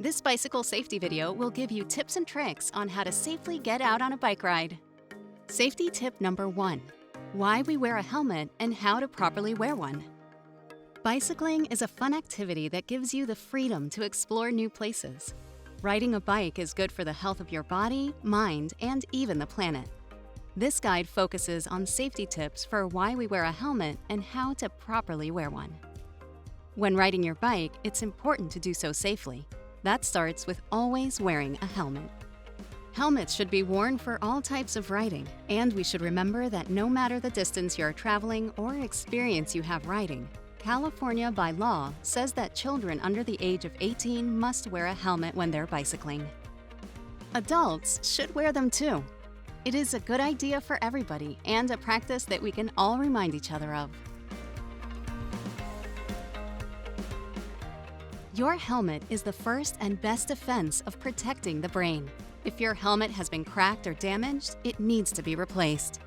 This bicycle safety video will give you tips and tricks on how to safely get out on a bike ride. Safety tip number 1: why we wear a helmet and how to properly wear one. Bicycling is a fun activity that gives you the freedom to explore new places. Riding a bike is good for the health of your body, mind, and even the planet. This guide focuses on safety tips for why we wear a helmet and how to properly wear one. When riding your bike, it's important to do so safely. That starts with always wearing a helmet. Helmets should be worn for all types of riding, and we should remember that no matter the distance you're traveling or experience you have riding, California by law says that children under the age of 18 must wear a helmet when they're bicycling. Adults should wear them too. It is a good idea for everybody and a practice that we can all remind each other of. Your helmet is the first and best defense of protecting the brain. If your helmet has been cracked or damaged, it needs to be replaced.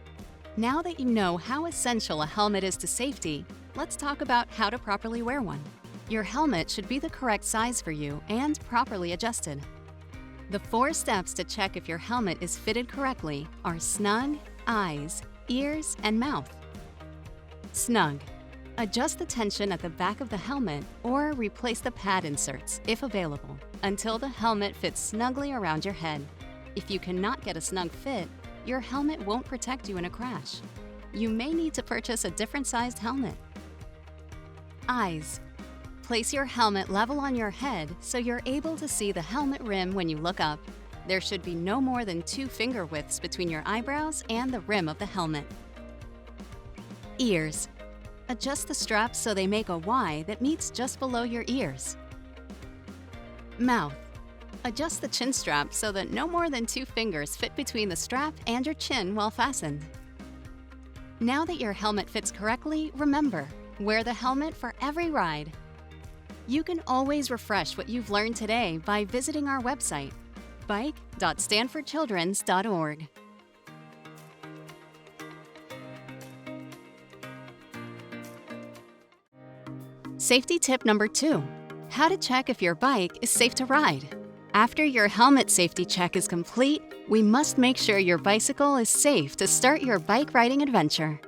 Now that you know how essential a helmet is to safety, let's talk about how to properly wear one. Your helmet should be the correct size for you and properly adjusted. The 4 steps to check if your helmet is fitted correctly are snug, eyes, ears, and mouth. Snug. Adjust the tension at the back of the helmet or replace the pad inserts, if available, until the helmet fits snugly around your head. If you cannot get a snug fit, your helmet won't protect you in a crash. You may need to purchase a different sized helmet. Eyes. Place your helmet level on your head so you're able to see the helmet rim when you look up. There should be no more than 2 finger widths between your eyebrows and the rim of the helmet. Ears. Adjust the straps so they make a Y that meets just below your ears. Mouth. Adjust the chin strap so that no more than 2 fingers fit between the strap and your chin while fastened. Now that your helmet fits correctly, remember, wear the helmet for every ride. You can always refresh what you've learned today by visiting our website, bike.stanfordchildrens.org. Safety tip number 2: how to check if your bike is safe to ride. After your helmet safety check is complete, we must make sure your bicycle is safe to start your bike riding adventure.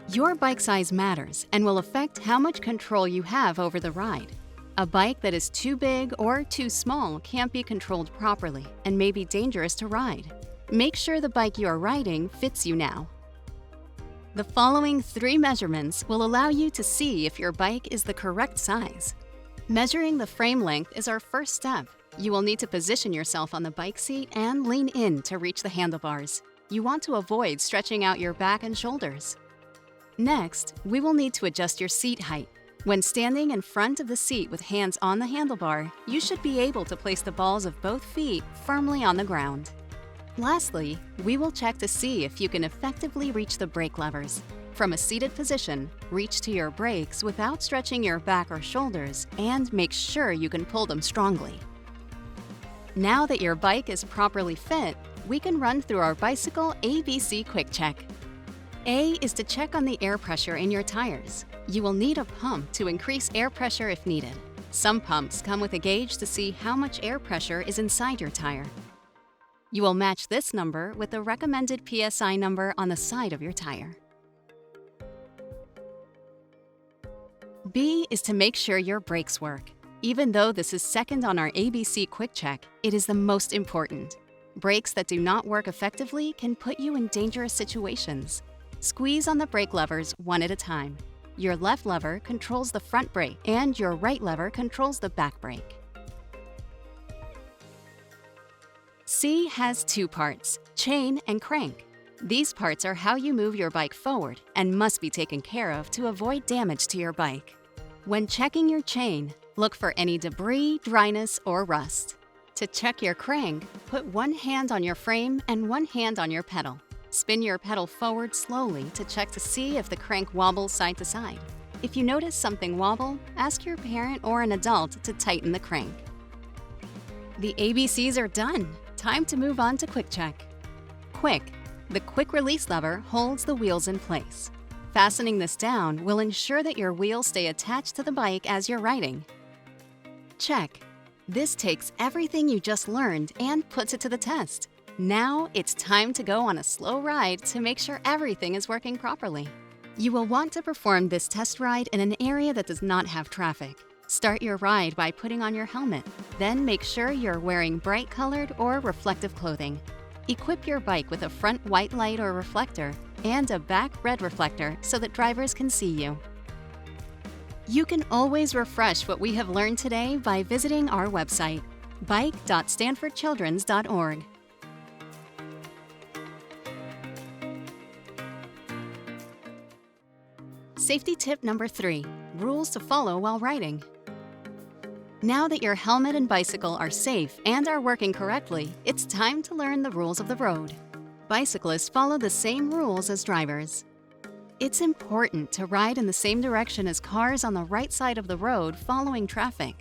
Your bike size matters and will affect how much control you have over the ride. A bike that is too big or too small can't be controlled properly and may be dangerous to ride. Make sure the bike you are riding fits you now. The following 3 measurements will allow you to see if your bike is the correct size. Measuring the frame length is our first step. You will need to position yourself on the bike seat and lean in to reach the handlebars. You want to avoid stretching out your back and shoulders. Next, we will need to adjust your seat height. When standing in front of the seat with hands on the handlebar, you should be able to place the balls of both feet firmly on the ground. Lastly, we will check to see if you can effectively reach the brake levers. From a seated position, reach to your brakes without stretching your back or shoulders, and make sure you can pull them strongly. Now that your bike is properly fit, we can run through our bicycle ABC Quick Check. A is to check on the air pressure in your tires. You will need a pump to increase air pressure if needed. Some pumps come with a gauge to see how much air pressure is inside your tire. You will match this number with the recommended PSI number on the side of your tire. B is to make sure your brakes work. Even though this is second on our ABC Quick Check, it is the most important. Brakes that do not work effectively can put you in dangerous situations. Squeeze on the brake levers one at a time. Your left lever controls the front brake, and your right lever controls the back brake. C has 2 parts, chain and crank. These parts are how you move your bike forward and must be taken care of to avoid damage to your bike. When checking your chain, look for any debris, dryness, or rust. To check your crank, put one hand on your frame and one hand on your pedal. Spin your pedal forward slowly to check to see if the crank wobbles side to side. If you notice something wobble, ask your parent or an adult to tighten the crank. The ABCs are done. Time to move on to Quick Check. Quick. The quick release lever holds the wheels in place. Fastening this down will ensure that your wheels stay attached to the bike as you're riding. Check. This takes everything you just learned and puts it to the test. Now it's time to go on a slow ride to make sure everything is working properly. You will want to perform this test ride in an area that does not have traffic. Start your ride by putting on your helmet. Then make sure you're wearing bright-colored or reflective clothing. Equip your bike with a front white light or reflector and a back red reflector so that drivers can see you. You can always refresh what we have learned today by visiting our website, bike.stanfordchildrens.org. Safety tip number 3, rules to follow while riding. Now that your helmet and bicycle are safe and are working correctly, it's time to learn the rules of the road. Bicyclists follow the same rules as drivers. It's important to ride in the same direction as cars on the right side of the road following traffic.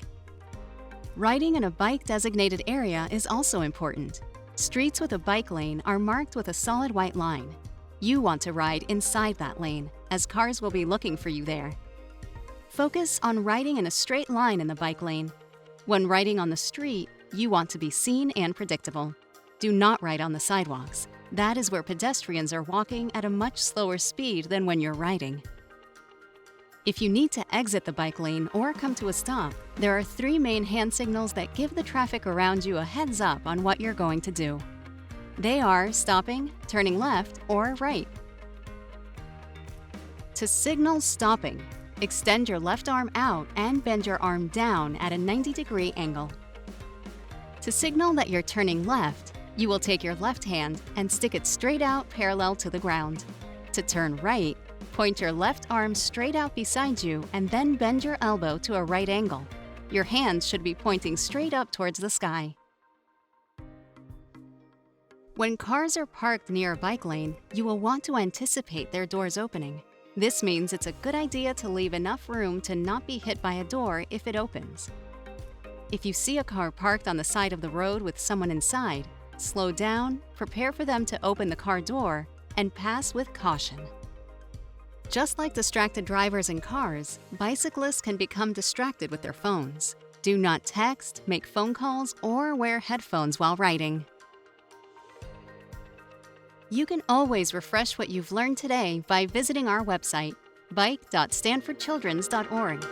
Riding in a bike-designated area is also important. Streets with a bike lane are marked with a solid white line. You want to ride inside that lane, as cars will be looking for you there. Focus on riding in a straight line in the bike lane. When riding on the street, you want to be seen and predictable. Do not ride on the sidewalks. That is where pedestrians are walking at a much slower speed than when you're riding. If you need to exit the bike lane or come to a stop, there are 3 main hand signals that give the traffic around you a heads up on what you're going to do. They are stopping, turning left, or right. To signal stopping, extend your left arm out and bend your arm down at a 90-degree angle. To signal that you're turning left, you will take your left hand and stick it straight out parallel to the ground. To turn right, point your left arm straight out beside you and then bend your elbow to a right angle. Your hands should be pointing straight up towards the sky. When cars are parked near a bike lane, you will want to anticipate their doors opening. This means it's a good idea to leave enough room to not be hit by a door if it opens. If you see a car parked on the side of the road with someone inside, slow down, prepare for them to open the car door, and pass with caution. Just like distracted drivers in cars, bicyclists can become distracted with their phones. Do not text, make phone calls, or wear headphones while riding. You can always refresh what you've learned today by visiting our website, bike.stanfordchildrens.org.